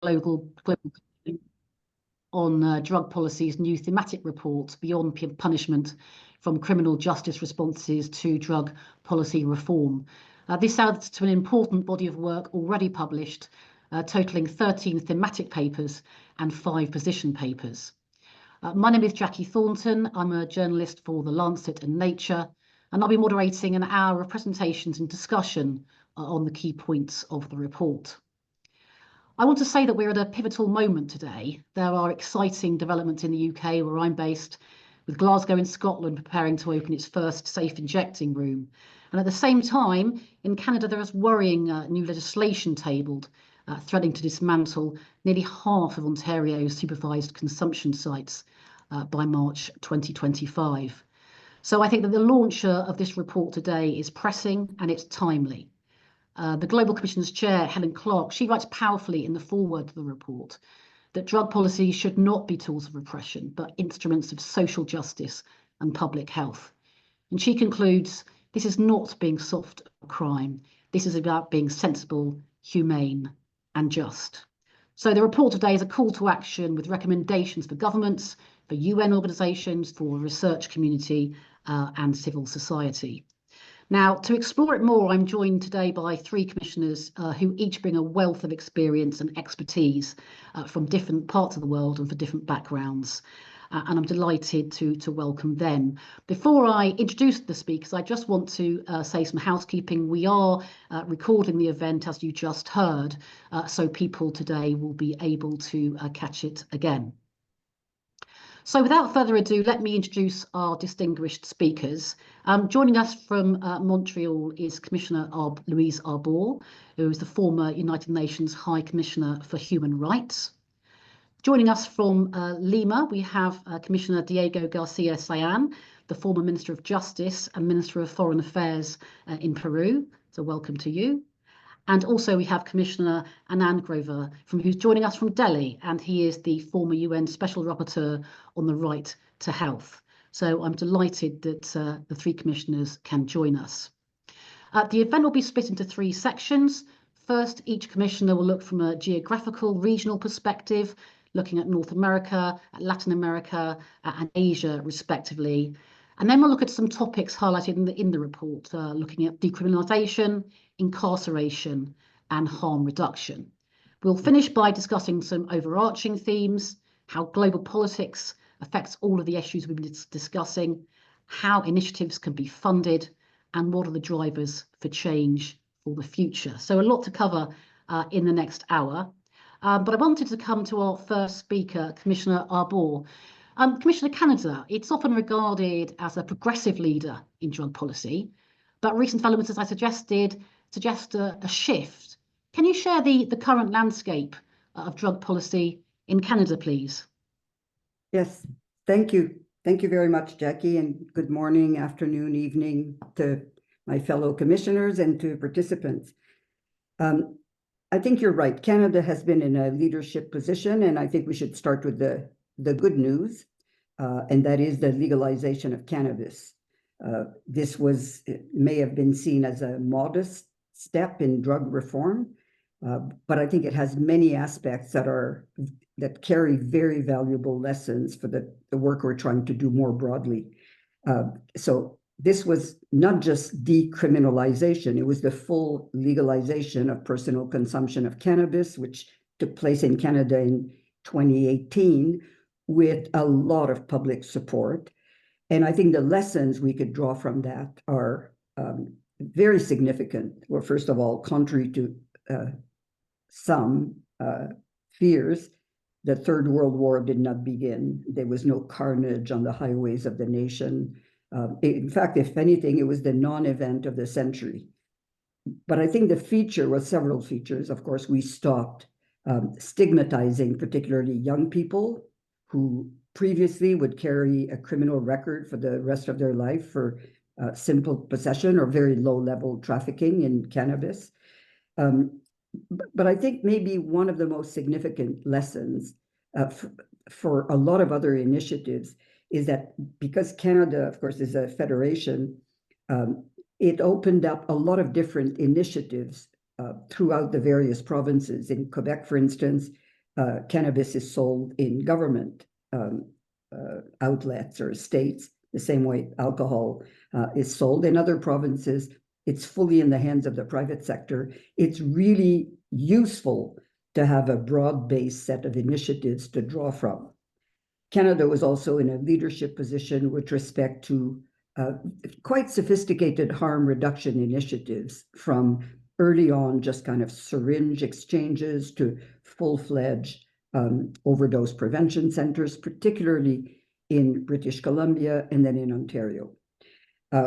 global on drug policy's new thematic report, Beyond Punishment, from Criminal Justice Responses to Drug Policy Reform. This adds to an important body of work already published, totaling 13 thematic papers and 5 position papers. My name is Jacqui Thornton. I'm a journalist for The Lancet and Nature, and I'll be moderating an hour of presentations and discussion on the key points of the report. I want to say that we're at a pivotal moment today. There are exciting developments in the UK, where I'm based, with Glasgow in Scotland preparing to open its first safe injecting room. And at the same time, in Canada, there is worrying new legislation tabled, threatening to dismantle nearly half of Ontario's supervised consumption sites by March 2025. So I think that the launch of this report today is pressing and it's timely. The Global Commissioners Chair, Helen Clark, she writes powerfully in the foreword to the report that drug policy should not be tools of repression, but instruments of social justice and public health. And she concludes, this is not being soft on crime. This is about being sensible, humane, and just. So the report today is a call to action with recommendations for governments, for UN organisations, for research community, and civil society. Now, to explore it more, I'm joined today by 3 commissioners who each bring a wealth of experience and expertise from different parts of the world and for different backgrounds. And I'm delighted to welcome them. Before I introduce the speakers, I just want to say some housekeeping. We are recording the event, as you just heard, so people today will be able to catch it again. So without further ado, let me introduce our distinguished speakers. Joining us from Montreal is Commissioner Louise Arbour, who is the former United Nations High Commissioner for Human Rights. Joining us from Lima, we have Commissioner Diego García-Sayán, the former Minister of Justice and Minister of Foreign Affairs in Peru. So welcome to you. And also we have Commissioner Anand Grover, who's joining us from Delhi, and he is the former UN Special Rapporteur on the right to health. So I'm delighted that the 3 commissioners can join us. The event will be split into 3 sections. First, each commissioner will look from a geographical, regional perspective, looking at North America, at Latin America, and Asia, respectively. And then we'll look at some topics highlighted in the report, looking at decriminalization, incarceration, and harm reduction. We'll finish by discussing some overarching themes, how global politics affects all of the issues we've been discussing, how initiatives can be funded, and what are the drivers for change for the future. So a lot to cover in the next hour. But I wanted to come to our first speaker, Commissioner Arbour. Commissioner, Canada, it's often regarded as a progressive leader in drug policy, but recent developments, as I suggested, suggest a shift. Can you share the current landscape of drug policy in Canada, please? Yes, thank you. Thank you very much, Jacqui, and good morning, afternoon, evening to my fellow commissioners and to participants. I think you're right. Canada has been in a leadership position, and I think we should start with the good news, and that is the legalization of cannabis. This may have been seen as a modest step in drug reform, but I think it has many aspects that carry very valuable lessons for the work we're trying to do more broadly. So this was not just decriminalization, it was the full legalization of personal consumption of cannabis, which took place in Canada in 2018 with a lot of public support. And I think the lessons we could draw from that are very significant. Well, first of all, contrary to some fears, the Third World War did not begin. There was no carnage on the highways of the nation. In fact, if anything, it was the non-event of the century. But I think the feature was several features. Of course, we stopped stigmatizing particularly young people who previously would carry a criminal record for the rest of their life for simple possession or very low-level trafficking in cannabis. But I think maybe one of the most significant lessons for a lot of other initiatives is that because Canada, of course, is a federation, it opened up a lot of different initiatives throughout the various provinces. In Quebec, for instance, cannabis is sold in government outlets or estates, the same way alcohol is sold. In other provinces, it's fully in the hands of the private sector. It's really useful to have a broad-based set of initiatives to draw from. Canada was also in a leadership position with respect to quite sophisticated harm reduction initiatives, from early on just kind of syringe exchanges to full-fledged overdose prevention centers, particularly in British Columbia and then in Ontario.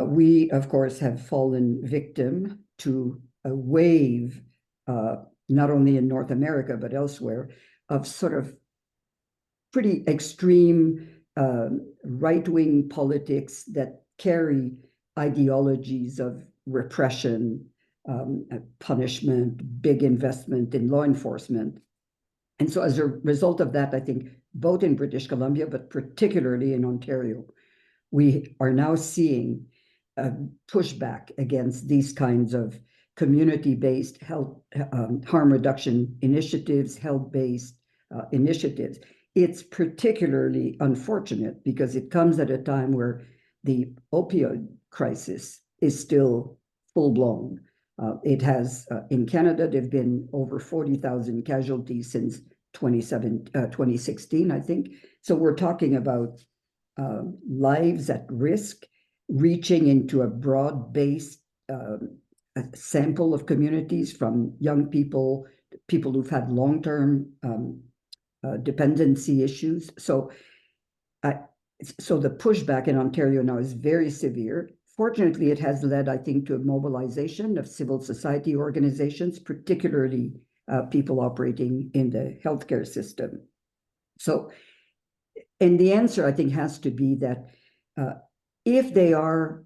We, of course, have fallen victim to a wave, not only in North America, but elsewhere, of sort of pretty extreme right-wing politics that carry ideologies of repression, punishment, big investment in law enforcement. And so as a result of that, I think both in British Columbia, but particularly in Ontario, we are now seeing a pushback against these kinds of community-based health harm reduction initiatives, health-based initiatives. It's particularly unfortunate because it comes at a time where the opioid crisis is still full-blown. It has, in Canada, there have been over 40,000 casualties since 2016, I think. So we're talking about lives at risk, reaching into a broad-based sample of communities, from young people, people who've had long-term dependency issues. So the pushback in Ontario now is very severe. Fortunately, it has led, I think, to a mobilization of civil society organizations, particularly people operating in the healthcare system. So, and the answer, I think, has to be that if they are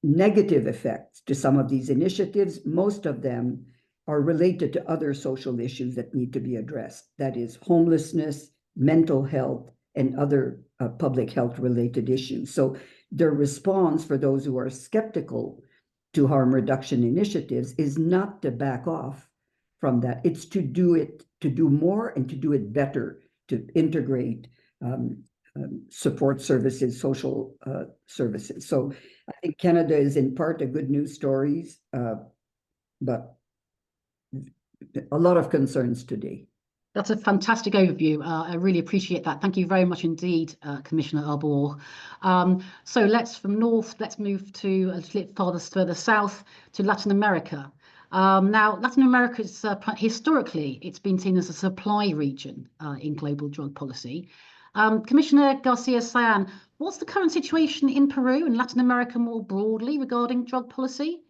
negative effects to some of these initiatives, most of them are related to other social issues that need to be addressed. That is homelessness, mental health, and other public health related issues. So their response for those who are skeptical to harm reduction initiatives is not to back off from that. It's to do it, to do more and to do it better, to integrate support services, social services. So I think Canada is in part a good news stories, but a lot of concerns today. That's a fantastic overview. I really appreciate that. Thank you very much indeed, Commissioner Arbour. So let's move to a little bit further south to Latin America. Now, Latin America is historically, it's been seen as a supply region in global drug policy. Commissioner García-Sayán, what's the current situation in Peru and Latin America more broadly regarding drug policy?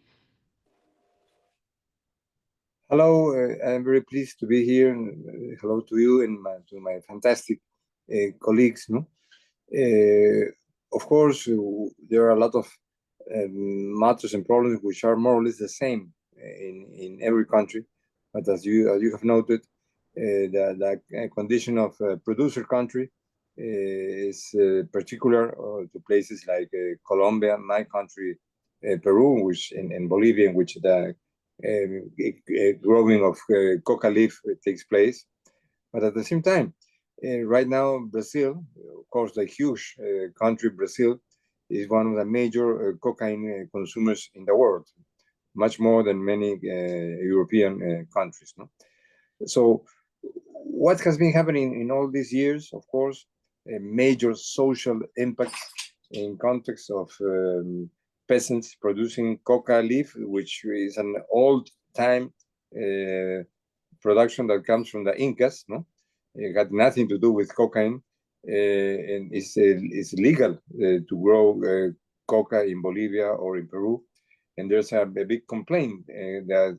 Hello, I'm very pleased to be here. And hello to you and to my fantastic colleagues. No? Of course, there are a lot of matters and problems which are more or less the same in every country. But as you have noted, the condition of a producer country is particular to places like Colombia, my country, Peru, which and Bolivia, in which the growing of coca leaf takes place. But at the same time, right now, Brazil, of course, the huge country, Brazil, is one of the major cocaine consumers in the world, much more than many European countries. No? So what has been happening in all these years, of course, a major social impact in context of peasants producing coca leaf, which is an old-time production that comes from the Incas. No, it had nothing to do with cocaine, and it's legal to grow coca in Bolivia or in Peru. And there's a big complaint that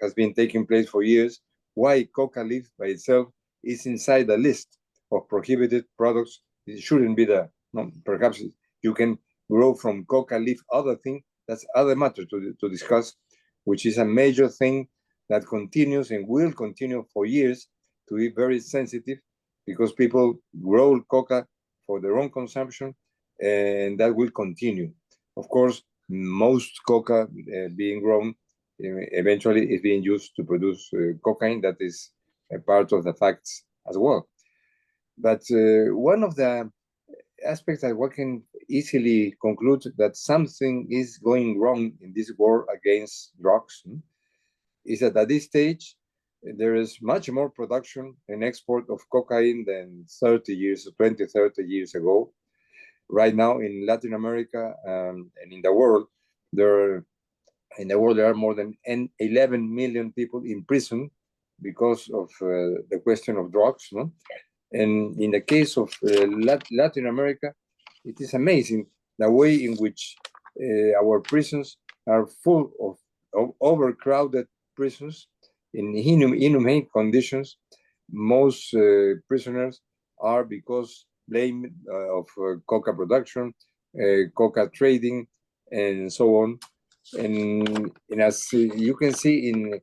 has been taking place for years. Why coca leaf by itself is inside the list of prohibited products? It shouldn't be there. No, perhaps you can grow from coca leaf other thing. That's other matter to discuss, which is a major thing that continues and will continue for years to be very sensitive, because people grow coca for their own consumption, and that will continue. Of course, most coca being grown eventually is being used to produce cocaine that is a part of the facts as well. But one of the aspects that one can easily conclude that something is going wrong in this war against drugs is that at this stage, there is much more production and export of cocaine than 20, 30 years ago. Right now in Latin America and in the world, there are more than 11 million people in prison because of the question of drugs. And in the case of Latin America, it is amazing the way in which our prisons are full of overcrowded prisons in inhumane conditions. Most prisoners are because blame of coca production, coca trading, and so on. And as you can see in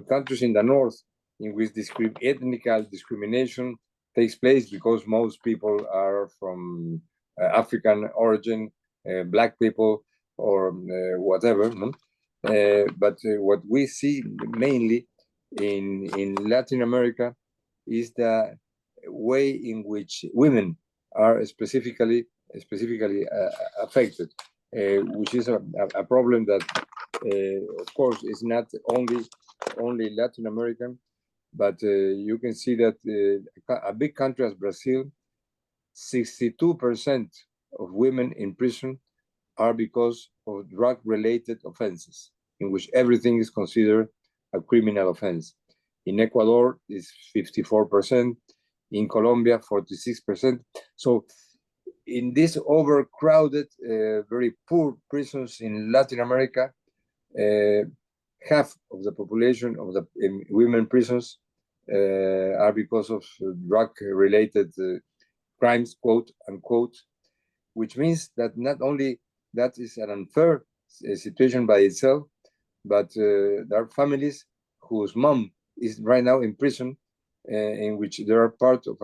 countries in the north, in which ethnic discrimination takes place because most people are from African origin, black people, or whatever. But what we see mainly in Latin America is the way in which women are specifically affected, which is a problem that, of course, is not only Latin American, but you can see that a big country as Brazil, 62% of women in prison are because of drug-related offenses, in which everything is considered a criminal offense. In Ecuador, it's 54%. In Colombia, 46%. So in these overcrowded, very poor prisons in Latin America, half of the population of the women prisons are because of drug-related crimes, quote unquote, which means that not only that is an unfair situation by itself, but there are families whose mom is right now in prison, in which there are part of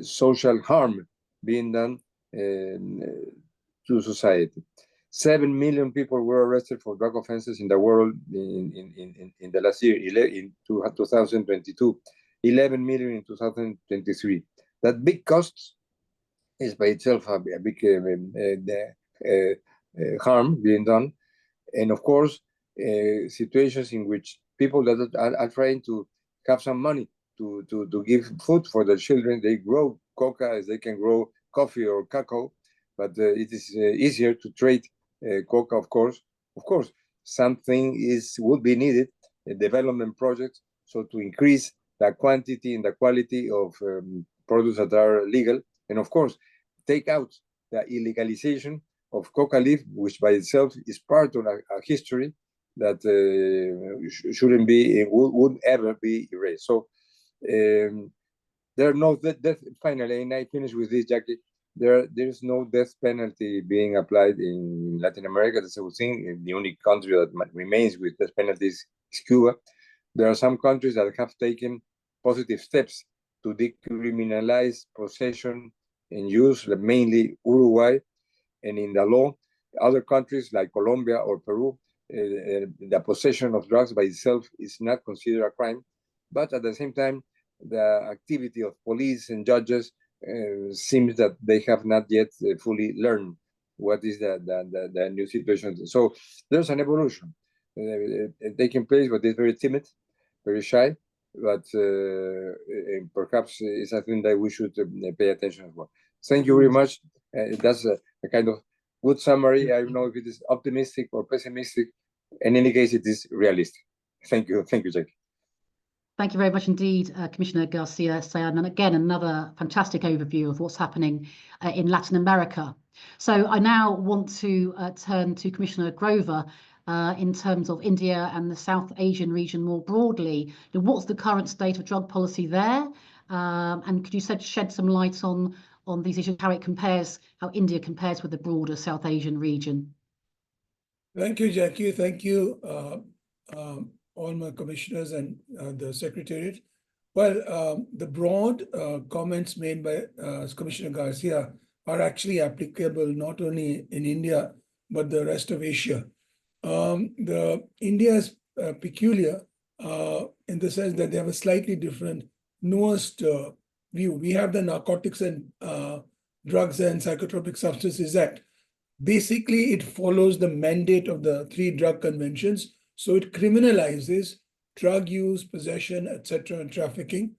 social harm being done to society. 7 million people were arrested for drug offenses in the world in the last year, in 2022, 11 million in 2023. That big cost is by itself a big harm being done. And of course, situations in which people that are trying to have some money to give food for their children, they grow coca as they can grow coffee or cacao, but it is easier to trade coca, of course. Of course, something would be needed, a development project, so to increase the quantity and the quality of products that are legal, and of course, take out the illegalization of coca leaf, which by itself is part of a history that shouldn't be, would ever be erased. So there are no death. Finally, and I finish with this, Jacqui. There is no death penalty being applied in Latin America. That's a thing. The only country that remains with death penalties is Cuba. There are some countries that have taken positive steps to decriminalize possession and use, mainly Uruguay. And in the law, other countries like Colombia or Peru, the possession of drugs by itself is not considered a crime. But at the same time, the activity of police and judges seems that they have not yet fully learned what is the new situation. So there's an evolution taking place, but it's very timid, very shy. But perhaps it's something that we should pay attention as well. Thank you very much. That's a kind of good summary. I don't know if it is optimistic or pessimistic. In any case, it is realistic. Thank you. Thank you, Jacqui. Thank you very much indeed, Commissioner García-Sayán. And again, another fantastic overview of what's happening in Latin America. So I now want to turn to Commissioner Grover in terms of India and the South Asian region more broadly. What's the current state of drug policy there? And could you shed some light on these issues, how India compares with the broader South Asian region? Thank you, Jacqui. Thank you, all my commissioners and the Secretariat. Well, the broad comments made by Commissioner Garcia are actually applicable not only in India, but the rest of Asia. India is peculiar in the sense that they have a slightly different, nuanced view. We have the Narcotics and Drugs and Psychotropic Substances Act. Basically, it follows the mandate of the 3 drug conventions. So it criminalizes drug use, possession, etc., and trafficking,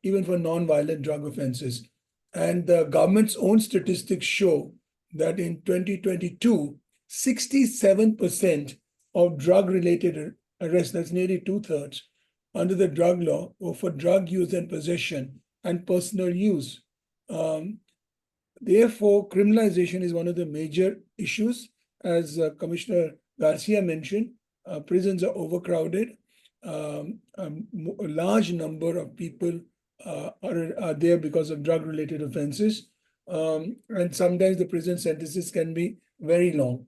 even for non-violent drug offenses. And the government's own statistics show that in 2022, 67% of drug-related arrests, that's nearly 2/3, under the drug law, were for drug use and possession and personal use. Therefore, criminalization is one of the major issues. As Commissioner Garcia mentioned, prisons are overcrowded. A large number of people are there because of drug-related offenses. And sometimes the prison sentences can be very long.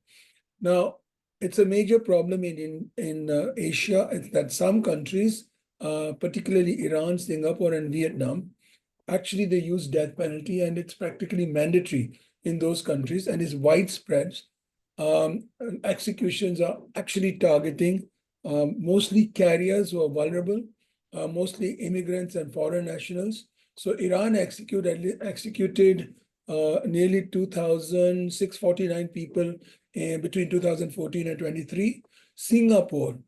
Now, it's a major problem in Asia. It's that some countries, particularly Iran, Singapore, and Vietnam, actually they use death penalty, and it's practically mandatory in those countries and is widespread. Executions are actually targeting mostly carriers who are vulnerable, mostly immigrants and foreign nationals. So Iran executed nearly 2,649 people between 2014 and 23. Singapore,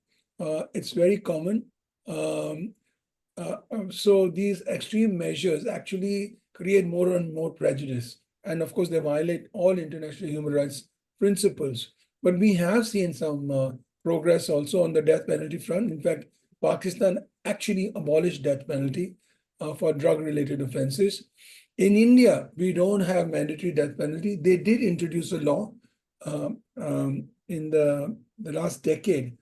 it's very common. So these extreme measures actually create more and more prejudice. And of course, they violate all international human rights principles. But we have seen some progress also on the death penalty front. In fact, Pakistan actually abolished death penalty for drug-related offenses. In India, we don't have mandatory death penalty. They did introduce a law in the last decade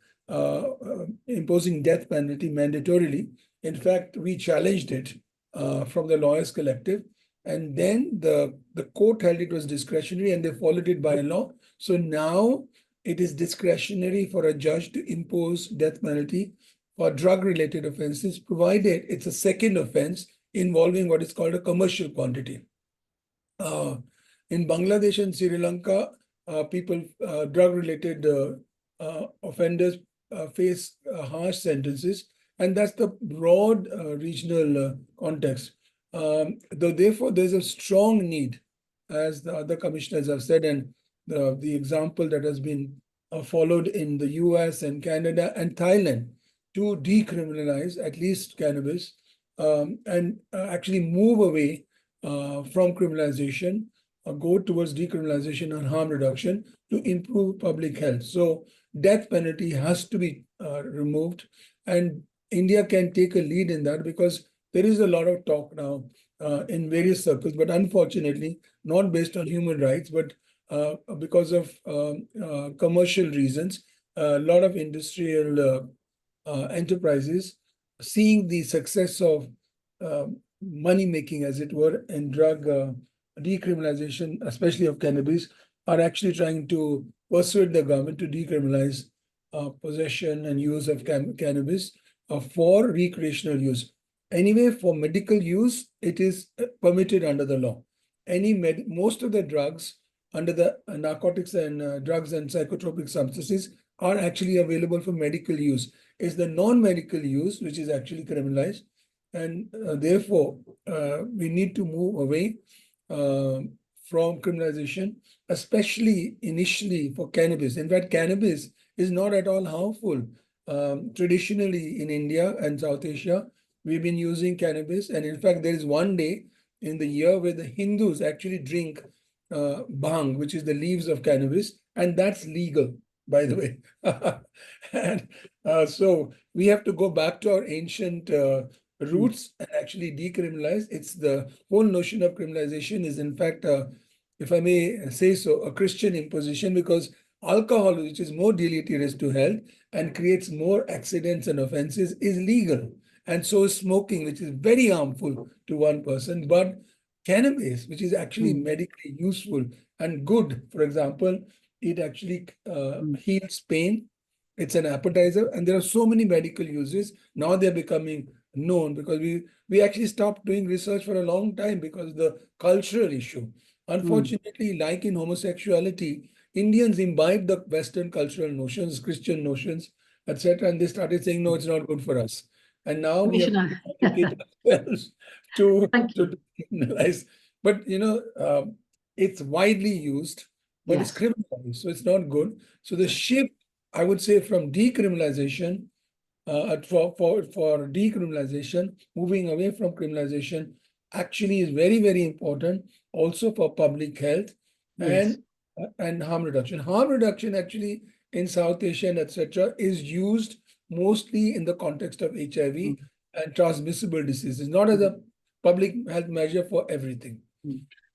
imposing death penalty mandatorily. In fact, we challenged it from the Lawyers Collective, and then the court held it was discretionary, and they followed it by law. So now it is discretionary for a judge to impose death penalty for drug-related offenses, provided it's a second offense involving what is called a commercial quantity. In Bangladesh and Sri Lanka, drug-related offenders face harsh sentences, and that's the broad regional context. Therefore, there's a strong need, as the other commissioners have said, and the example that has been followed in the US and Canada and Thailand, to decriminalize at least cannabis and actually move away from criminalization, go towards decriminalization and harm reduction to improve public health. So death penalty has to be removed, and India can take a lead in that, because there is a lot of talk now in various circles, but unfortunately not based on human rights, but because of commercial reasons. A lot of industrial enterprises, seeing the success of money making, as it were, in drug decriminalization, especially of cannabis, are actually trying to persuade the government to decriminalize possession and use of cannabis for recreational use. Anyway, for medical use, it is permitted under the law. Most of the drugs under the Narcotics and Drugs and Psychotropic Substances are actually available for medical use. It's the non-medical use which is actually criminalized, and therefore we need to move away from criminalization, especially initially for cannabis. In fact, cannabis is not at all harmful. Traditionally in India and South Asia, we've been using cannabis, and in fact, there is one day in the year where the Hindus actually drink bhang, which is the leaves of cannabis, and that's legal, by the way. And so we have to go back to our ancient roots and actually decriminalize. It's the whole notion of criminalization is, in fact, if I may say so, a Christian imposition, because alcohol, which is more deleterious to health and creates more accidents and offenses, is legal. And so is smoking, which is very harmful to one person. But cannabis, which is actually medically useful and good, for example, it actually heals pain. It's an appetizer, and there are so many medical uses. Now they're becoming known, because we actually stopped doing research for a long time because of the cultural issue. Unfortunately, like in homosexuality, Indians imbibed the Western cultural notions, Christian notions, etc., and they started saying, no, it's not good for us. and now we have Commissioner. to educate ourselves to Thank you. decriminalize. But it's widely used, but it's Yes. criminalized, so it's not good. So the shift, I would say, from decriminalization for decriminalization, moving away from criminalization, actually is very, very important also for public health Yes. and harm reduction. Harm reduction actually in South Asia and etc. is used mostly in the context of HIV and transmissible diseases, not as a public health measure for everything. So,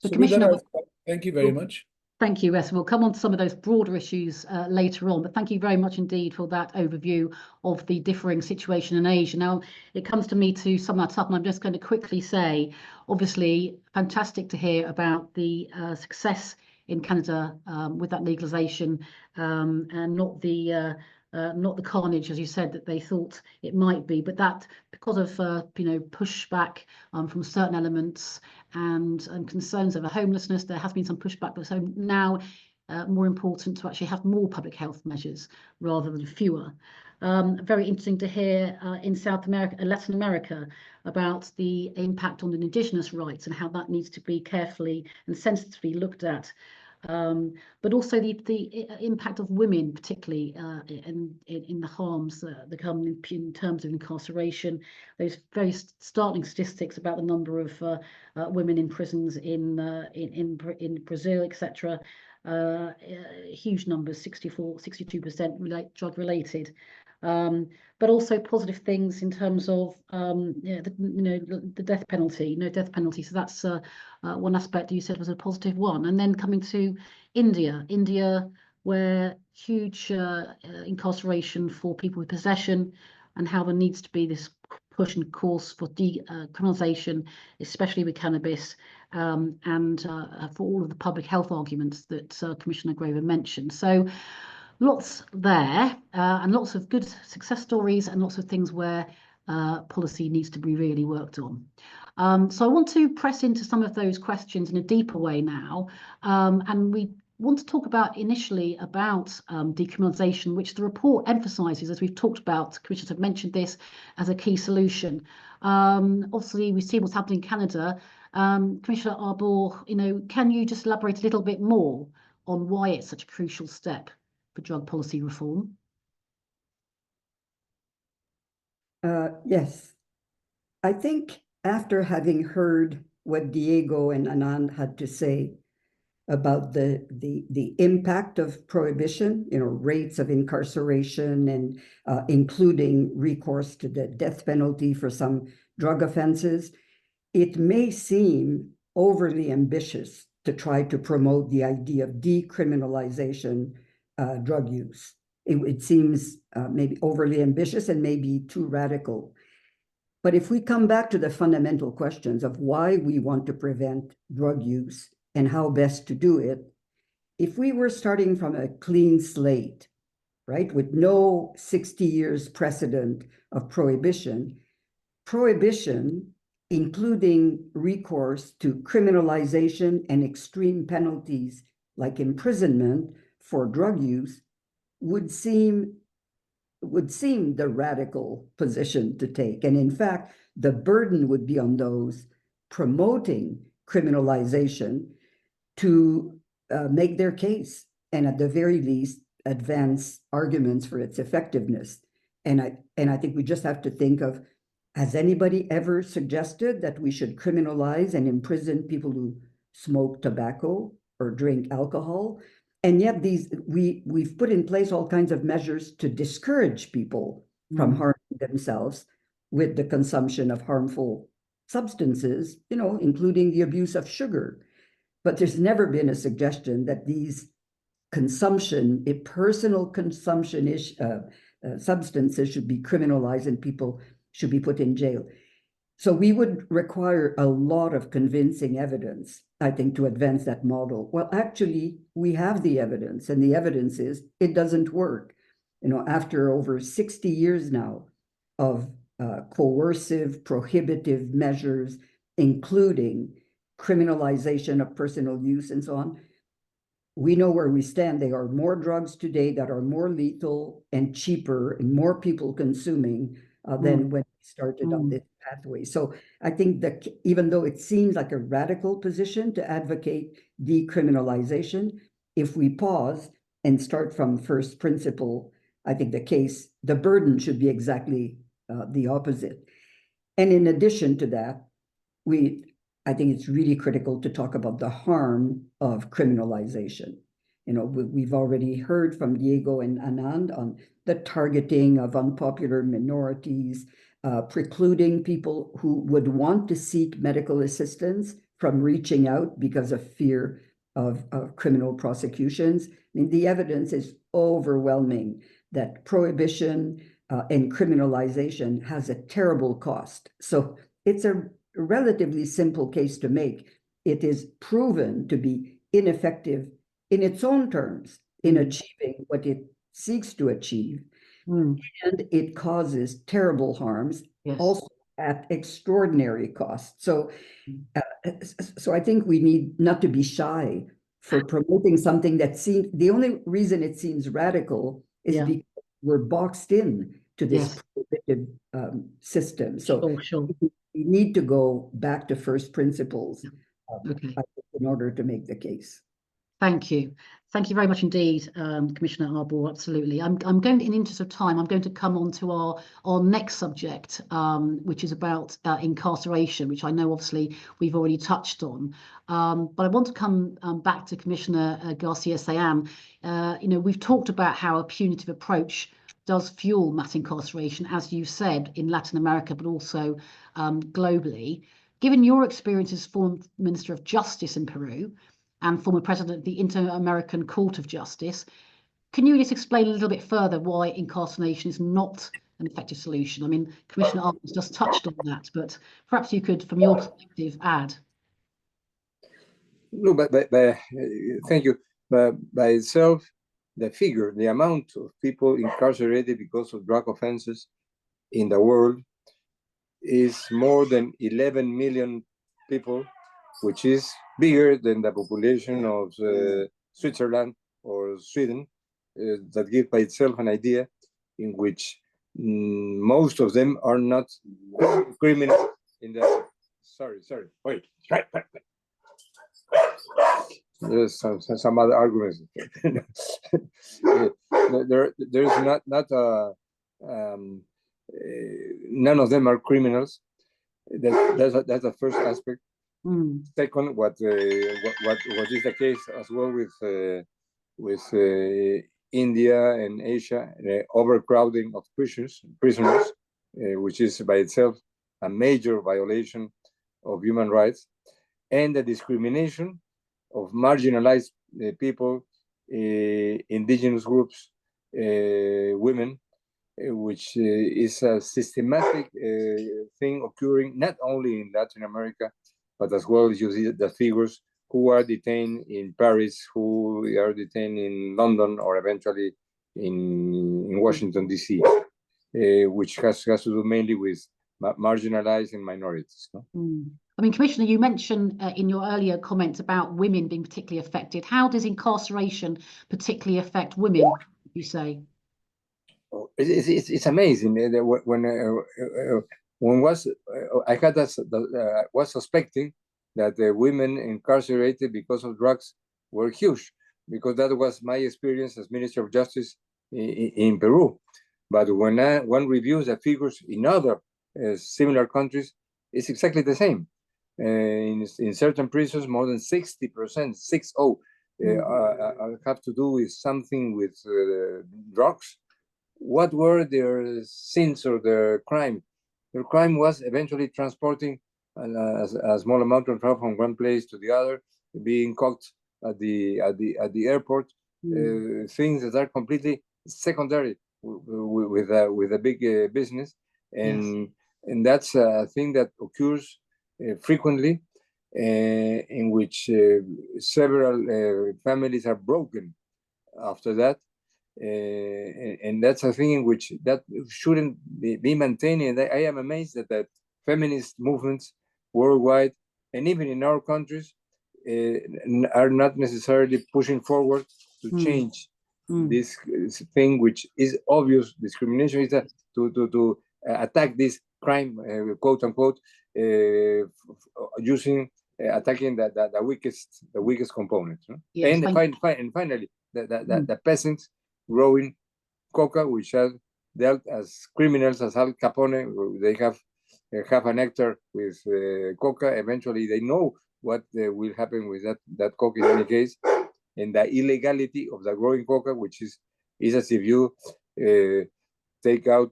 So with that, Commissioner, thank you very much. thank you, Wes. We'll come on to some of those broader issues later on, but thank you very much indeed for that overview of the differing situation in Asia. Now, it comes to me to sum that up, and I'm just going to quickly say, obviously, fantastic to hear about the success in Canada with that legalization and not the carnage, as you said, that they thought it might be, but that because of pushback from certain elements and concerns over homelessness, there has been some pushback. But so now, more important to actually have more public health measures rather than fewer. Very interesting to hear in South America, Latin America, about the impact on indigenous rights and how that needs to be carefully and sensitively looked at. But also the impact of women, particularly in the harms that come in terms of incarceration. Those very startling statistics about the number of women in prisons in Brazil, etc. Huge numbers, 62% drug related. But also positive things in terms of the death penalty, no death penalty. So that's one aspect you said was a positive one. And then coming to India, where huge incarceration for people with possession, and how there needs to be this push and course for decriminalization, especially with cannabis, and for all of the public health arguments that Commissioner Grover mentioned. So lots there, and lots of good success stories, and lots of things where policy needs to be really worked on. So I want to press into some of those questions in a deeper way now, and we want to talk about initially about decriminalization, which the report emphasizes, as we've talked about. Commissioners have mentioned this as a key solution. Obviously, we see what's happening in Canada. Commissioner Arbour, can you just elaborate a little bit more on why it's such a crucial step for drug policy reform? Yes. I think after having heard what Diego and Anand had to say about the impact of prohibition, rates of incarceration, and including recourse to the death penalty for some drug offenses, it may seem overly ambitious to try to promote the idea of decriminalization drug use. It seems maybe overly ambitious and maybe too radical. But if we come back to the fundamental questions of why we want to prevent drug use and how best to do it, if we were starting from a clean slate, right, with no 60 years precedent of prohibition, including recourse to criminalization and extreme penalties like imprisonment for drug use, would seem the radical position to take. And in fact, the burden would be on those promoting criminalization to make their case, and at the very least, advance arguments for its effectiveness. And I think we just have to think of, has anybody ever suggested that we should criminalize and imprison people who smoke tobacco or drink alcohol? And yet we've put in place all kinds of measures to discourage people from harming themselves with the consumption of harmful substances, including the abuse of sugar. But there's never been a suggestion that these personal consumption substances should be criminalized and people should be put in jail. So we would require a lot of convincing evidence, I think, to advance that model. Well, actually, we have the evidence, and the evidence is it doesn't work. After over 60 years now of coercive, prohibitive measures, including criminalization of personal use and so on, we know where we stand. There are more drugs today that are more lethal and cheaper and more people consuming than when we started on this pathway. So I think that even though it seems like a radical position to advocate decriminalization, if we pause and start from first principle, I think the burden should be exactly the opposite. And in addition to that, I think it's really critical to talk about the harm of criminalization. You know, we've already heard from Diego and Anand on the targeting of unpopular minorities, precluding people who would want to seek medical assistance from reaching out because of fear of criminal prosecutions. I mean, the evidence is overwhelming that prohibition and criminalization has a terrible cost. So it's a relatively simple case to make. It is proven to be ineffective in its own terms in achieving what it seeks to achieve. And it causes terrible harms, also at extraordinary cost. So, so I think we need not to be shy for promoting something that seems, the only reason it seems radical is because we're boxed in to this prohibitive system. So we need to go back to first principles in order to make the case. Thank you. Thank you very much indeed, Commissioner Arbour. Absolutely. I'm going, in the interest of time, I'm going to come on to our next subject, which is about incarceration, which I know obviously we've already touched on. But I want to come back to Commissioner García-Sayán. You know, we've talked about how a punitive approach does fuel mass incarceration, as you said, in Latin America, but also globally. Given your experience as former Minister of Justice in Peru and former president of the Inter-American Court of Justice, can you just explain a little bit further why incarceration is not an effective solution? I mean, Commissioner Arbour just touched on that, but perhaps you could, from your perspective, add. No, but thank you. But by itself, the figure, the amount of people incarcerated because of drug offenses in the world is more than 11 million people, which is bigger than the population of Switzerland or Sweden. That gives by itself an idea in which most of them are not criminals in the... Sorry, wait. There's some other arguments. There's not none of them are criminals. That's the first aspect. Second, what is the case as well with India and Asia, overcrowding of prisoners, which is by itself a major violation of human rights, and the discrimination of marginalized people, indigenous groups, women, which is a systematic thing occurring not only in Latin America, but as well as you see the figures who are detained in Paris, who are detained in London, or eventually in Washington, D.C., which has to do mainly with marginalized and minorities. No? I mean, Commissioner, you mentioned in your earlier comments about women being particularly affected. How does incarceration particularly affect women, you say? It's amazing. When was suspecting that the women incarcerated because of drugs were huge, because that was my experience as Minister of Justice in Peru. But when one reviews the figures in other similar countries, it's exactly the same. In certain prisons, more than 60%, have to do with something with drugs. What were their sins or their crime? Their crime was eventually transporting a small amount of drugs from one place to the other, being caught at the airport. Things that are completely secondary with a big business, and that's a thing that occurs frequently, in which several families are broken after that. And that's a thing in which that shouldn't be maintained. And I am amazed that feminist movements worldwide and even in our countries are not necessarily pushing forward to change this thing, which is obvious discrimination. Is that to attack this crime, quote unquote, attacking the weakest component. No? Yes, and finally, the peasants growing coca, which are dealt as criminals, as Al Capone. They have a nectar with coca. Eventually, they know what will happen with that coca in any case, and the illegality of the growing coca, which is as if you take out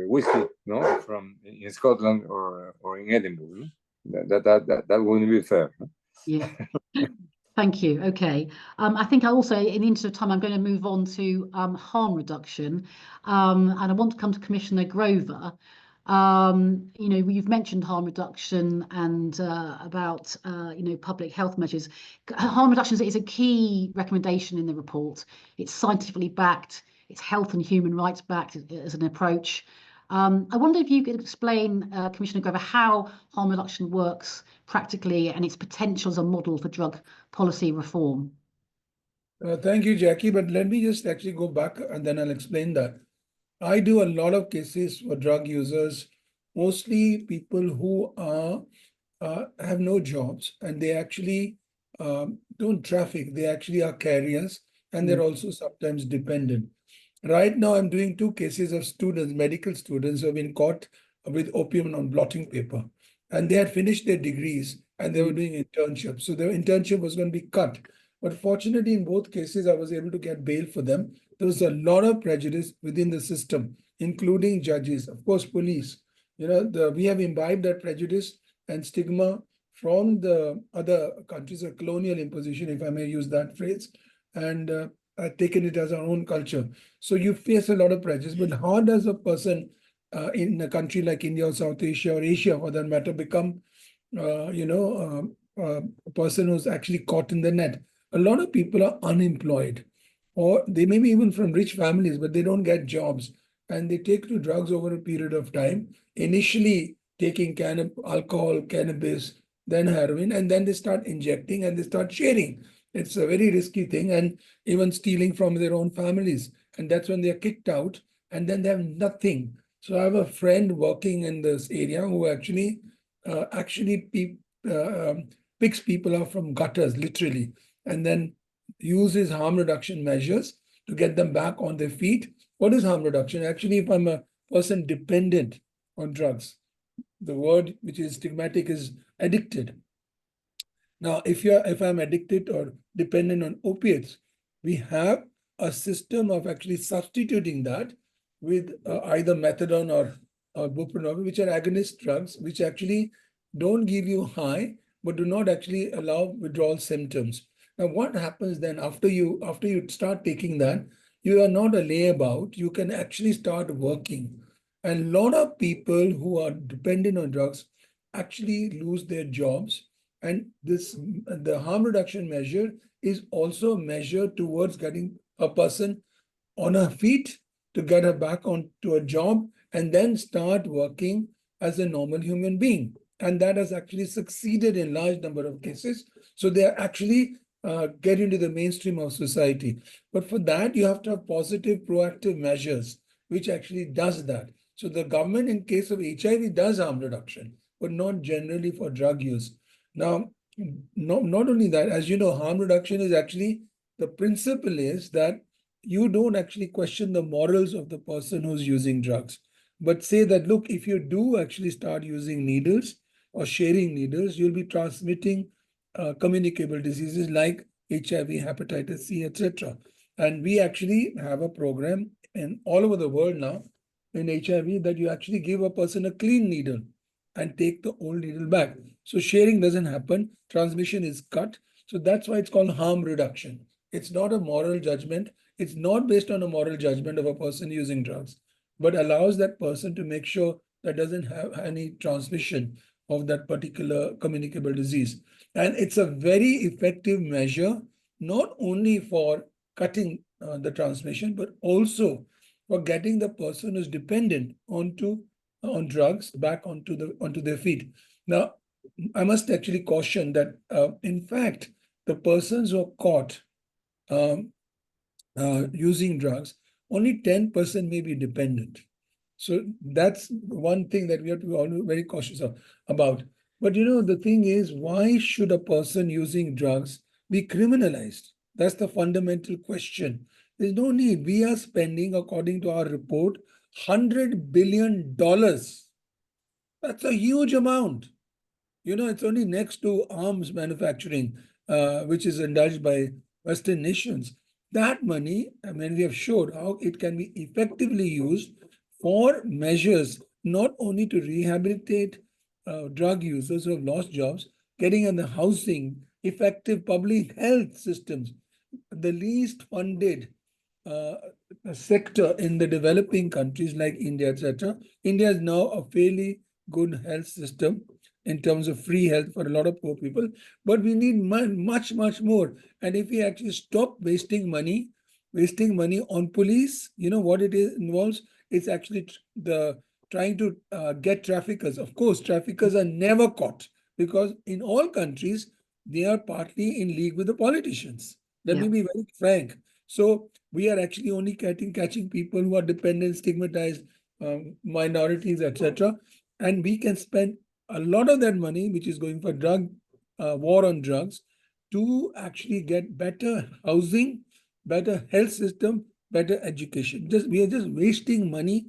whiskey, no, from in Scotland or in Edinburgh. No? That wouldn't be fair. No? Yeah. Thank you. Okay. I think I also, in the interest of time, I'm going to move on to harm reduction. And I want to come to Commissioner Grover. You've mentioned harm reduction and about, public health measures. Harm reduction is a key recommendation in the report. It's scientifically backed. It's health and human rights backed as an approach. I wonder if you could explain, Commissioner Grover, how harm reduction works practically and its potential as a model for drug policy reform. Thank you, Jacqui, but let me just actually go back and then I'll explain that. I do a lot of cases for drug users, mostly people who have no jobs and they actually don't traffic, they actually are carriers and they're also sometimes dependent. Right now, I'm doing 2 cases of students, medical students who have been caught with opium on blotting paper. And they had finished their degrees and they were doing internships. So their internship was going to be cut. But fortunately, in both cases, I was able to get bail for them. There was a lot of prejudice within the system, including judges, of course, police. We have imbibed that prejudice and stigma from the other countries, a colonial imposition, if I may use that phrase, and taken it as our own culture. So you face a lot of prejudice. But how does a person in a country like India or South Asia or Asia, for that matter, become, a person who's actually caught in the net? A lot of people are unemployed, or they may be even from rich families, but they don't get jobs. And they take to drugs over a period of time, initially taking alcohol, cannabis, then heroin, and then they start injecting and they start sharing. It's a very risky thing, and even stealing from their own families. And that's when they're kicked out, and then they have nothing. So I have a friend working in this area who actually picks people up from gutters, literally, and then uses harm reduction measures to get them back on their feet. What is harm reduction? Actually, if I'm a person dependent on drugs, the word which is stigmatic is addicted. Now, if I'm addicted or dependent on opiates, we have a system of actually substituting that with either methadone or buprenorphine, which are agonist drugs, which actually don't give you high, but do not actually allow withdrawal symptoms. Now, what happens then after you start taking that? You are not a layabout. You can actually start working. And a lot of people who are dependent on drugs actually lose their jobs. And the harm reduction measure is also a measure towards getting a person on her feet to get her back onto a job and then start working as a normal human being. And that has actually succeeded in large number of cases. So they are actually get into the mainstream of society. But for that, you have to have positive, proactive measures, which actually does that. So the government, in case of HIV, does harm reduction, but not generally for drug use. Now, not only that, as you know, harm reduction is actually, the principle is that you don't actually question the morals of the person who's using drugs, but say that, look, if you do actually start using needles or sharing needles, you'll be transmitting communicable diseases like HIV, hepatitis C, etc. And we actually have a program in all over the world now in HIV that you actually give a person a clean needle and take the old needle back. So sharing doesn't happen, transmission is cut. So that's why it's called harm reduction. It's not a moral judgment. It's not based on a moral judgment of a person using drugs, but allows that person to make sure that doesn't have any transmission of that particular communicable disease. And it's a very effective measure, not only for cutting the transmission, but also for getting the person who's dependent on drugs back onto their feet. Now, I must actually caution that, in fact, the persons who are caught using drugs, only 10% may be dependent. So that's one thing that we have to be always very cautious about. But the thing is, why should a person using drugs be criminalized? That's the fundamental question. There's no need. We are spending, according to our report, $100 billion. That's a huge amount. It's only next to arms manufacturing, which is indulged by Western nations. That money, we have showed how it can be effectively used for measures, not only to rehabilitate drug users who have lost jobs, getting in the housing, effective public health systems. The least funded sector in the developing countries like India, etc. India is now a fairly good health system in terms of free health for a lot of poor people, but we need much, much more. And if we actually stop wasting money on police, what it involves, it's actually trying to get traffickers. Of course, traffickers are never caught because in all countries, they are partly in league with the politicians. Let me be very frank. So we are actually only catching people who are dependent, stigmatized, minorities, etc. And we can spend a lot of that money, which is going for war on drugs, to actually get better housing, better health system, better education. We are just wasting money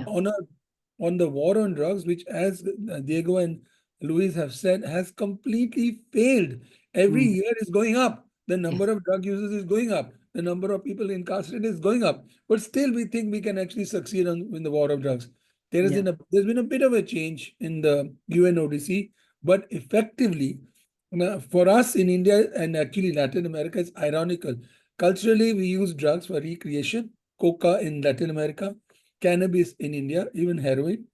on the war on drugs, which, as Diego and Louise have said, has completely failed. Every year is going up. The number of drug users is going up. The number of people incarcerated is going up. But still, we think we can actually succeed in the war of drugs. There's been a bit of a change in the UN ODC, but effectively, for us in India and actually Latin America, it's ironical. Culturally, we use drugs for recreation, coca in Latin America, cannabis in India, even heroin.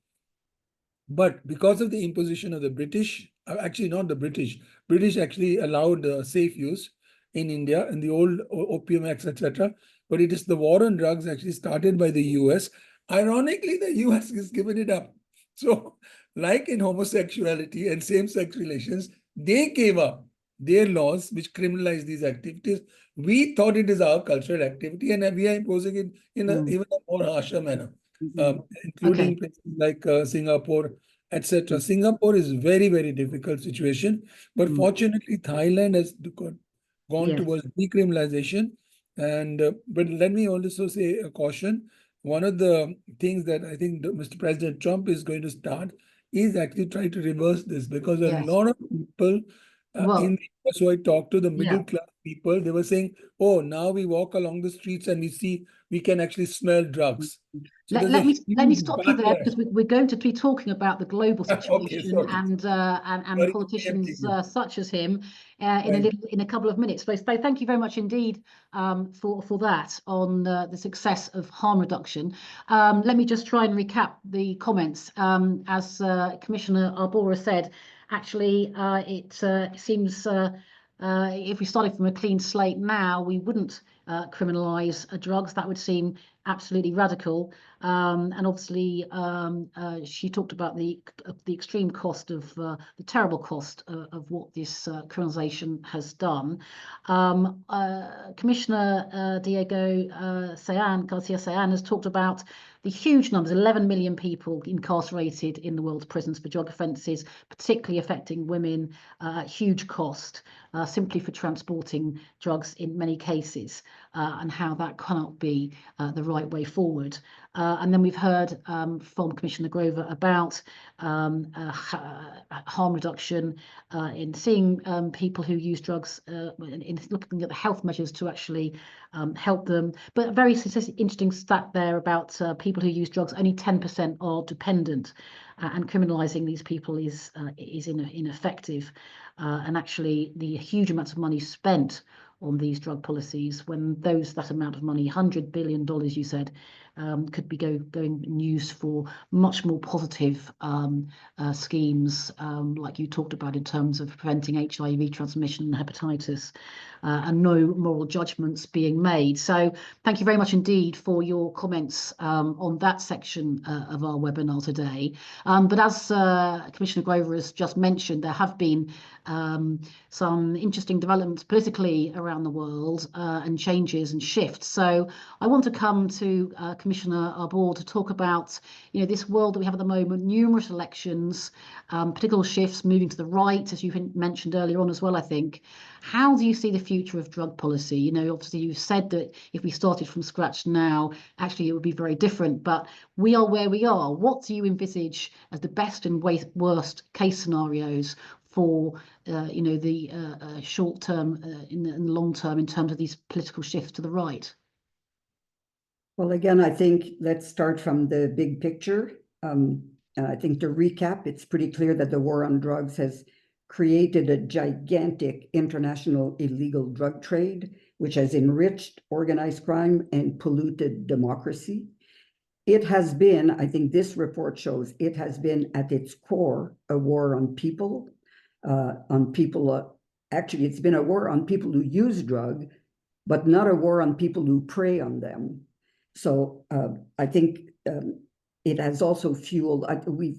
But because of the imposition of the British, actually not the British actually allowed safe use in India in the old Opium Acts, etc. But it is the war on drugs actually started by the US. Ironically, the US has given it up. So like in homosexuality and same-sex relations, they gave up their laws which criminalize these activities. We thought it is our cultural activity and we are imposing it in even a more harsher manner, including places like Singapore, etc. Singapore is very, very difficult situation, but fortunately Thailand has gone towards decriminalization. And but let me also say a caution. One of the things that I think Mr. President Trump is going to start is actually try to reverse this, because a lot of people in the US who I talked to, the middle class people, they were saying, oh, now we walk along the streets and we can actually smell drugs. So let me stop you there, because we're going to be talking about the global situation and politicians such as him in a couple of minutes. So thank you very much indeed for that on the success of harm reduction. Let me just try and recap the comments. As Commissioner Arbour said, actually, it seems if we started from a clean slate now, we wouldn't criminalise drugs. That would seem absolutely radical. And obviously, she talked about the extreme cost of the terrible cost of what this criminalisation has done. Commissioner García-Sayán has talked about the huge numbers, 11 million people incarcerated in the world's prisons for drug offences, particularly affecting women, at huge cost, simply for transporting drugs in many cases, and how that cannot be the right way forward. And then we've heard from Commissioner Grover about harm reduction in seeing people who use drugs, in looking at the health measures to actually help them. But a very interesting stat there about people who use drugs, only 10% are dependent, and criminalising these people is ineffective. And actually, the huge amounts of money spent on these drug policies, when that amount of money, $100 billion, you said, could be going and used for much more positive schemes, like you talked about in terms of preventing HIV transmission and hepatitis, and no moral judgments being made. So thank you very much indeed for your comments on that section of our webinar today. But as Commissioner Grover has just mentioned, there have been some interesting developments politically around the world, and changes and shifts. So I want to come to Commissioner Arbour to talk about, this world that we have at the moment, numerous elections, political shifts moving to the right, as you mentioned earlier on as well, I think. How do you see the future of drug policy? Obviously you've said that if we started from scratch now, actually it would be very different, but we are where we are. What do you envisage as the best and worst case scenarios for the short term and the long term in terms of these political shifts to the right? Well, again, I think let's start from the big picture. I think to recap, it's pretty clear that the war on drugs has created a gigantic international illegal drug trade, which has enriched organized crime and polluted democracy. It has been, I think this report shows, it has been at its core a war on people, actually it's been a war on people who use drug, but not a war on people who prey on them. So I think it has also fueled,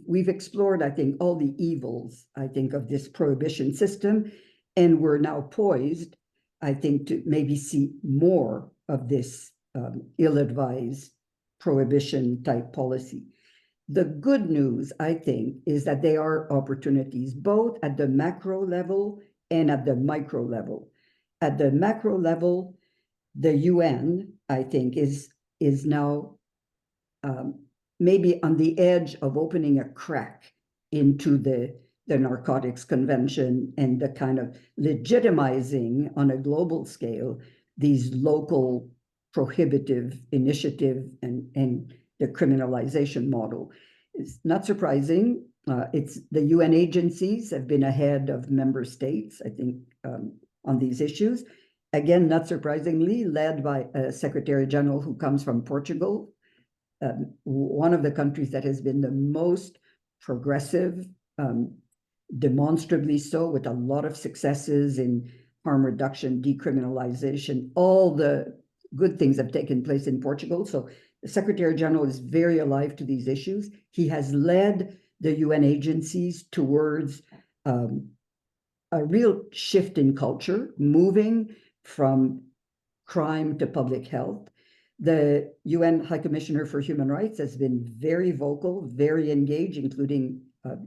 we've explored, I think, all the evils, I think, of this prohibition system, and we're now poised, I think, to maybe see more of this ill-advised prohibition type policy. The good news, I think, is that there are opportunities both at the macro level and at the micro level. At the macro level, the UN, I think, is now maybe on the edge of opening a crack into the Narcotics Convention and the kind of legitimizing on a global scale these local prohibitive initiative and the criminalization model. It's not surprising. It's the UN agencies have been ahead of member states, I think, on these issues. Again, not surprisingly, led by a Secretary General who comes from Portugal, one of the countries that has been the most progressive, demonstrably so, with a lot of successes in harm reduction, decriminalization. All the good things have taken place in Portugal. So the Secretary General is very alive to these issues. He has led the UN agencies towards a real shift in culture, moving from crime to public health. The UN High Commissioner for Human Rights has been very vocal, very engaged, including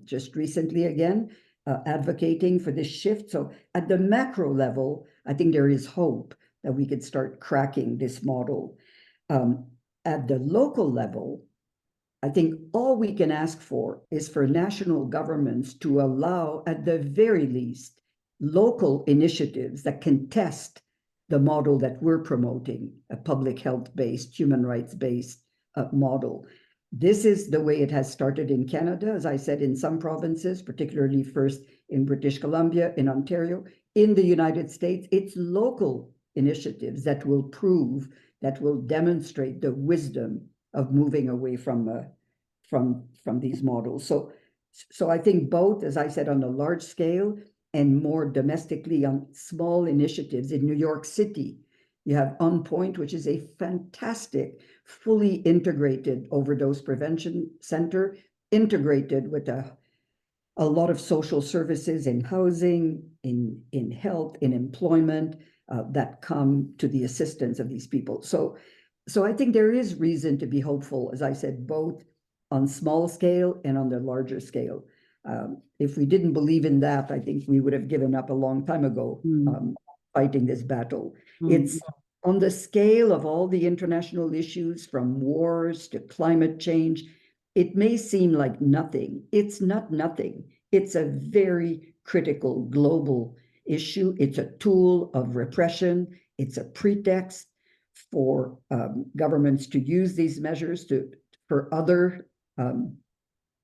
just recently again, advocating for this shift. So at the macro level, I think there is hope that we could start cracking this model. At the local level, I think all we can ask for is for national governments to allow, at the very least, local initiatives that can test the model that we're promoting, a public health-based, human rights-based model. This is the way it has started in Canada, as I said, in some provinces, particularly first in British Columbia, in Ontario. In the United States, it's local initiatives that will prove, that will demonstrate the wisdom of moving away from these models. So I think both, as I said, on a large scale and more domestically on small initiatives. In New York City, you have On Point, which is a fantastic, fully integrated overdose prevention center, integrated with a lot of social services in housing, in health, in employment, that come to the assistance of these people. So I think there is reason to be hopeful, as I said, both on small scale and on the larger scale. If we didn't believe in that, I think we would have given up a long time ago, fighting this battle. It's on the scale of all the international issues, from wars to climate change. It may seem like nothing. It's not nothing. It's a very critical global issue. It's a tool of repression. It's a pretext for governments to use these measures for other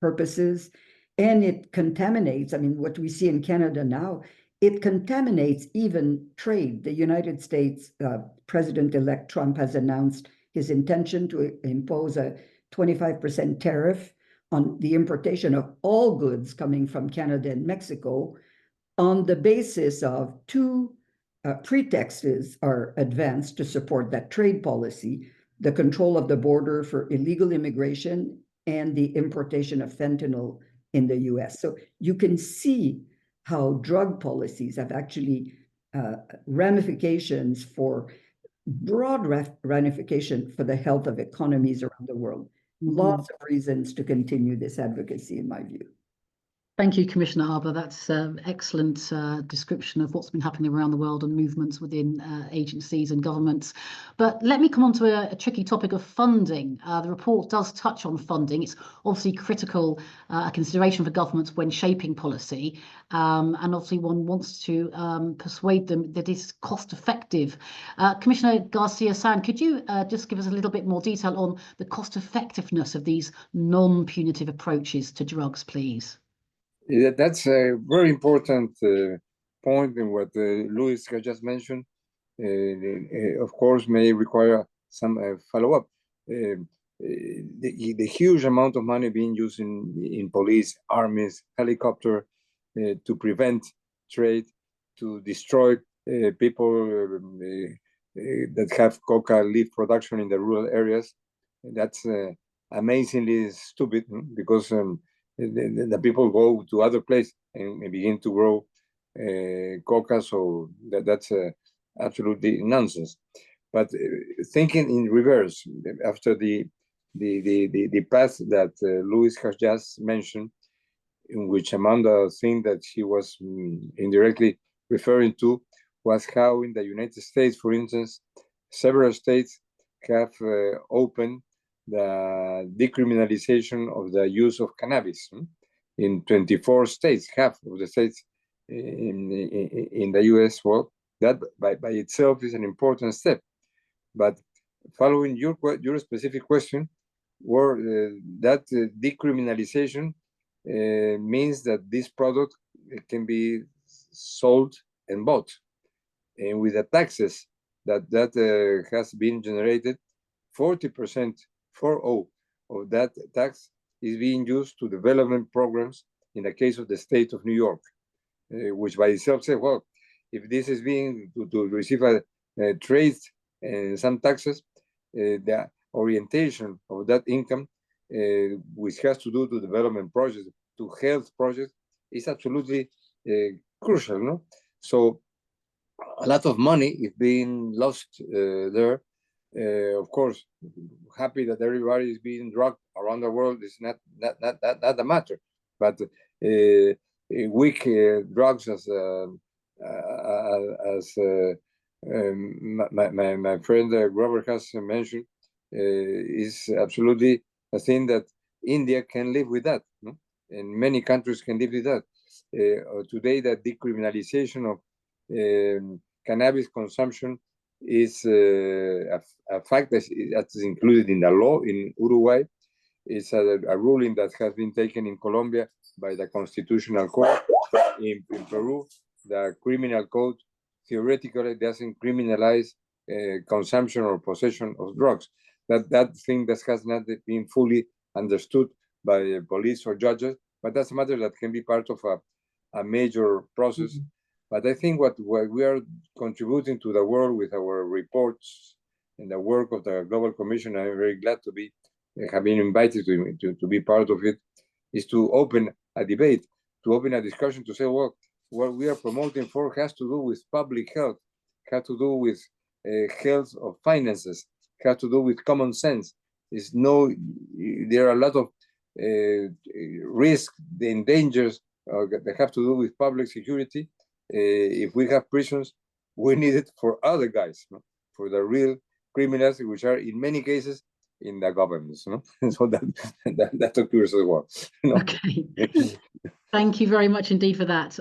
purposes. And it contaminates, I mean, what we see in Canada now, it contaminates even trade. The United States President-elect Trump has announced his intention to impose a 25% tariff on the importation of all goods coming from Canada and Mexico on the basis of two pretexts are advanced to support that trade policy: the control of the border for illegal immigration and the importation of fentanyl in the US. So you can see how drug policies have actually ramifications for broad ramification for the health of economies around the world. Lots of reasons to continue this advocacy, in my view. Thank you, Commissioner Arbour. That's excellent description of what's been happening around the world and movements within agencies and governments. But let me come on to a tricky topic of funding. The report does touch on funding. It's obviously critical, a consideration for governments when shaping policy. And obviously one wants to persuade them that it's cost effective. Commissioner García-Sayán, could you just give us a little bit more detail on the cost effectiveness of these non-punitive approaches to drugs, please? Yeah, that's a very important point in what Louise has just mentioned. Of course, may require some follow-up. The huge amount of money being used in police, armies, helicopter to prevent trade, to destroy people that have coca leaf production in the rural areas. That's amazingly stupid, because the people go to other places and begin to grow coca, so that's absolutely nonsense. But thinking in reverse, after the path that Louise has just mentioned, in which among the things that she was indirectly referring to was how in the United States, for instance, several states have opened the decriminalization of the use of cannabis in 24 states, half of the states in the US. Well, that by itself is an important step. But following your specific question, where that decriminalization means that this product can be sold and bought, and with the taxes that has been generated, 40% of that tax is being used to development programs in the case of the state of New York, which by itself says, well, if this is being to receive a trade and some taxes, the orientation of that income, which has to do to development projects, to health projects, is absolutely crucial, no? So a lot of money is being lost there. Of course, happy that everybody is being drugged around the world is not the matter, but weak drugs, as my friend Grover has mentioned, is absolutely a thing that India can live with that, no? And many countries can live with that. Today, the decriminalization of cannabis consumption is a fact that is included in the law in Uruguay. It's a ruling that has been taken in Colombia by the Constitutional Court. In Peru, the criminal code theoretically doesn't criminalize consumption or possession of drugs. That thing that has not been fully understood by police or judges, but that's a matter that can be part of a major process. But I think what we are contributing to the world with our reports and the work of the Global Commission, I'm very glad to have been invited to be part of it, is to open a debate, to open a discussion, to say, well, what we are promoting for has to do with public health, has to do with health of finances, has to do with common sense. There are a lot of risks and dangers that have to do with public security. If we have prisons, we need it for other guys, no? For the real criminals, which are in many cases in the governments. No? So that occurs as well. No? Okay. Thank you very much indeed for that.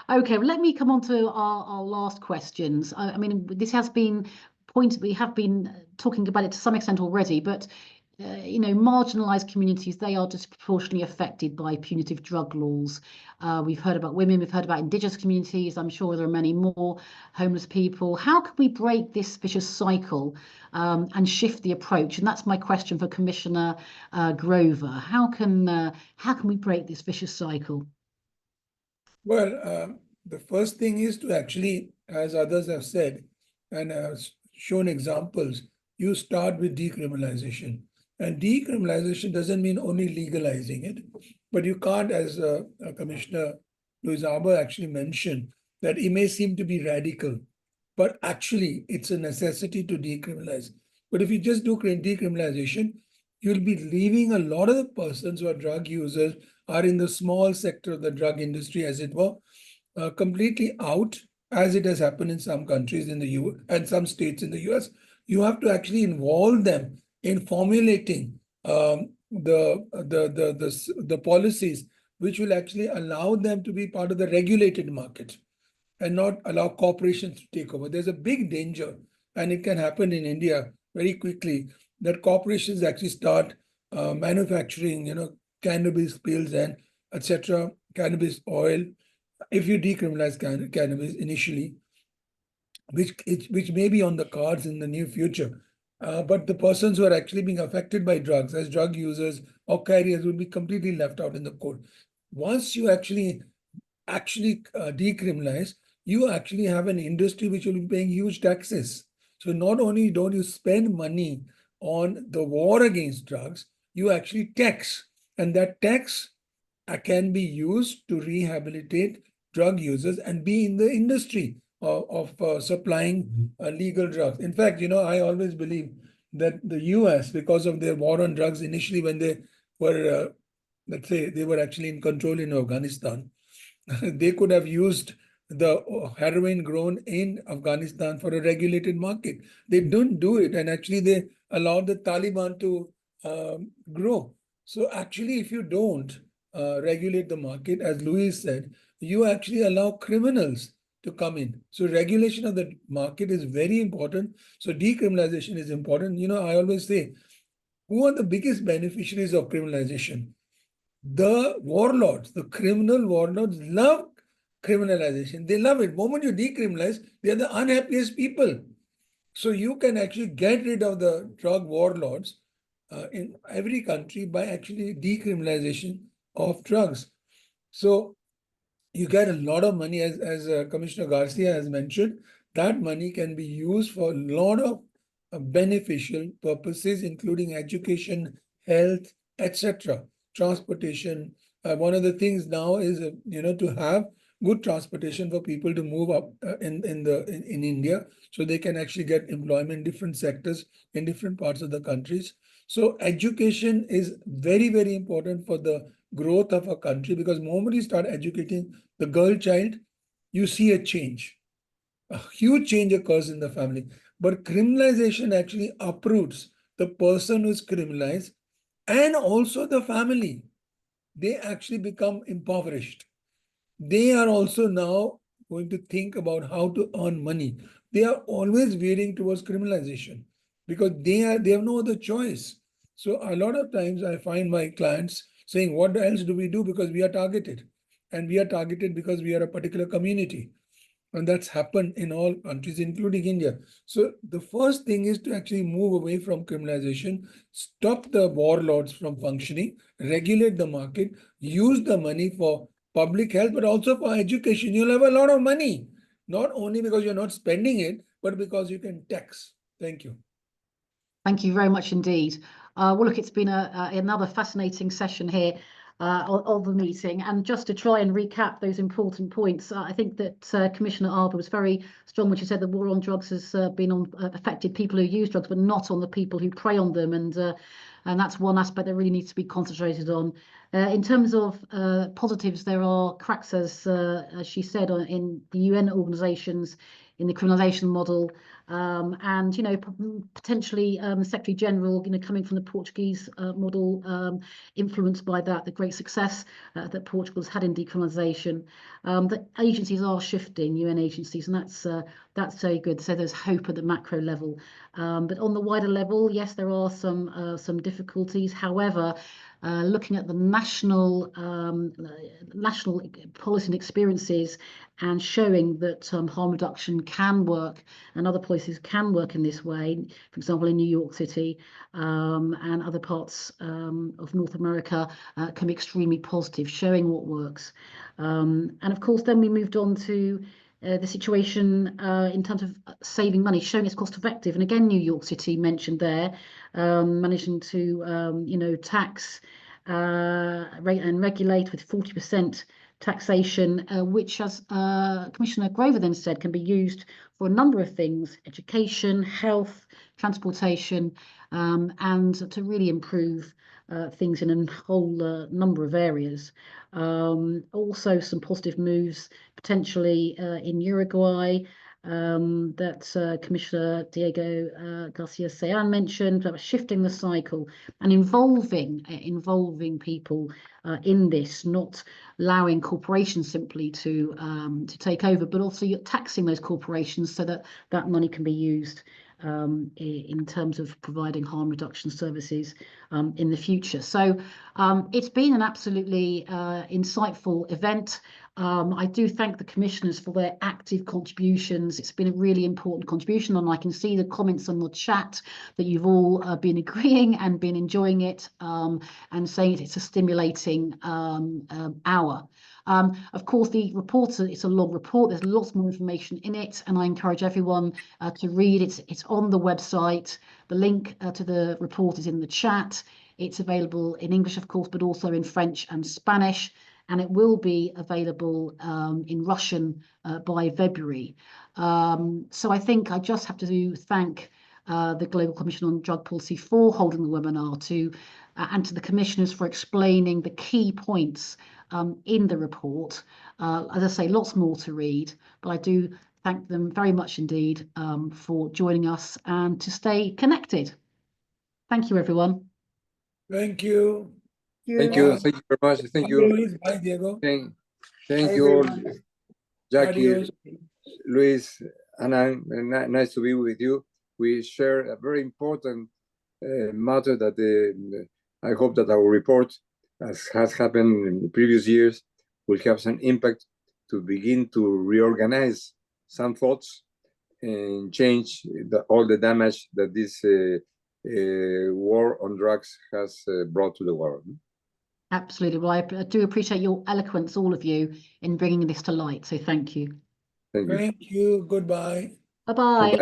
Okay, well, let me come on to our last questions. I mean, this has been we have been talking about it to some extent already, but marginalized communities, they are disproportionately affected by punitive drug laws. We've heard about women, we've heard about indigenous communities. I'm sure there are many more, homeless people. How can we break this vicious cycle and shift the approach? And that's my question for Commissioner Grover. How can we break this vicious cycle? Well, the first thing is to actually, as others have said and shown examples, you start with decriminalization. And decriminalization doesn't mean only legalizing it, but you can't, as Commissioner Louise Arbour actually mentioned, that it may seem to be radical. but actually it's a necessity to decriminalize. But if you just do decriminalization, you'll be leaving a lot of the persons who are drug users, are in the small sector of the drug industry, as it were, completely out, as it has happened in some countries in the US and some states in the US. You have to actually involve them in formulating the policies which will actually allow them to be part of the regulated market and not allow corporations to take over. There's a big danger, and it can happen in India very quickly, that corporations actually start manufacturing, cannabis pills and etc., cannabis oil. If you decriminalize cannabis initially, which may be on the cards in the near future, but the persons who are actually being affected by drugs as drug users or carriers will be completely left out in the cold. Once you actually decriminalize, you actually have an industry which will be paying huge taxes. So not only don't you spend money on the war against drugs, you actually tax, and that tax can be used to rehabilitate drug users and be in the industry of supplying legal drugs. In fact, I always believe that the US, because of their war on drugs initially, when they were, let's say, they were actually in control in Afghanistan, they could have used the heroin grown in Afghanistan for a regulated market. They don't do it, and actually they allowed the Taliban to grow. So actually, if you don't regulate the market, as Louise said, you actually allow criminals to come in. So regulation of the market is very important. So decriminalization is important. I always say, who are the biggest beneficiaries of criminalization? The warlords, the criminal warlords love criminalization. They love it. The moment you decriminalize, they are the unhappiest people. So you can actually get rid of the drug warlords in every country by actually decriminalization of drugs. So you get a lot of money, as Commissioner Garcia has mentioned. That money can be used for a lot of beneficial purposes, including education, health, etc., transportation. One of the things now is, to have good transportation for people to move up in India, so they can actually get employment in different sectors in different parts of the countries. So education is very, very important for the growth of a country, because the moment you start educating the girl child, you see a change. A huge change occurs in the family. But criminalization actually uproots the person who is criminalized and also the family. They actually become impoverished. They are also now going to think about how to earn money. They are always veering towards criminalization because they have no other choice. So a lot of times I find my clients saying, what else do we do? Because we are targeted. And we are targeted because we are a particular community. And that's happened in all countries, including India. So the first thing is to actually move away from criminalization, stop the warlords from functioning, regulate the market, use the money for public health, but also for education. You'll have a lot of money, not only because you're not spending it, but because you can tax. Thank you. Thank you very much indeed. Well, look, it's been another fascinating session here of the meeting. And just to try and recap those important points, I think that Commissioner Arbour was very strong when she said the war on drugs has been affected people who use drugs, but not on the people who prey on them. And that's one aspect that really needs to be concentrated on. In terms of positives, there are cracks, as she said, in the UN organisations, in the criminalisation model, and potentially the Secretary General, coming from the Portuguese model, influenced by that, the great success that Portugal's had in decriminalisation. The agencies are shifting, UN agencies, and that's very good. So there's hope at the macro level, but on the wider level, yes, there are some difficulties. However, looking at the national policy and experiences and showing that harm reduction can work and other policies can work in this way, for example, in New York City and other parts of North America, can be extremely positive, showing what works. And of course, then we moved on to the situation in terms of saving money, showing it's cost effective. And again, New York City mentioned there, managing to tax and regulate with 40% taxation, which, as Commissioner Grover then said, can be used for a number of things: education, health, transportation, and to really improve things in a whole number of areas. Also some positive moves potentially in Uruguay that Commissioner Diego García-Sayán mentioned, about shifting the cycle and involving people in this, not allowing corporations simply to take over, but also taxing those corporations so that that money can be used in terms of providing harm reduction services in the future. So it's been an absolutely insightful event. I do thank the commissioners for their active contributions. It's been a really important contribution, and I can see the comments on the chat that you've all been agreeing and been enjoying it, and saying it's a stimulating hour. Of course, the report, it's a long report. There's lots more information in it, and I encourage everyone to read it. It's on the website. The link to the report is in the chat. It's available in English, of course, but also in French and Spanish, and it will be available in Russian by February. So I think I just have to thank the Global Commission on Drug Policy for holding the webinar, and to the commissioners for explaining the key points in the report. As I say, lots more to read, but I do thank them very much indeed for joining us and to stay connected. Thank you, everyone. Thank you. Thank you. Thank you very much. Thank you. Bye, Diego. Thank you all. Jacqui, Adios. Luis, Anand, nice to be with you. We share a very important matter that I hope that our report, as has happened in the previous years, will have some impact to begin to reorganize some thoughts and change all the damage that this war on drugs has brought to the world. Absolutely. Well, I do appreciate your eloquence, all of you, in bringing this to light. So thank you. Thank you. Thank you. Goodbye. Bye-bye.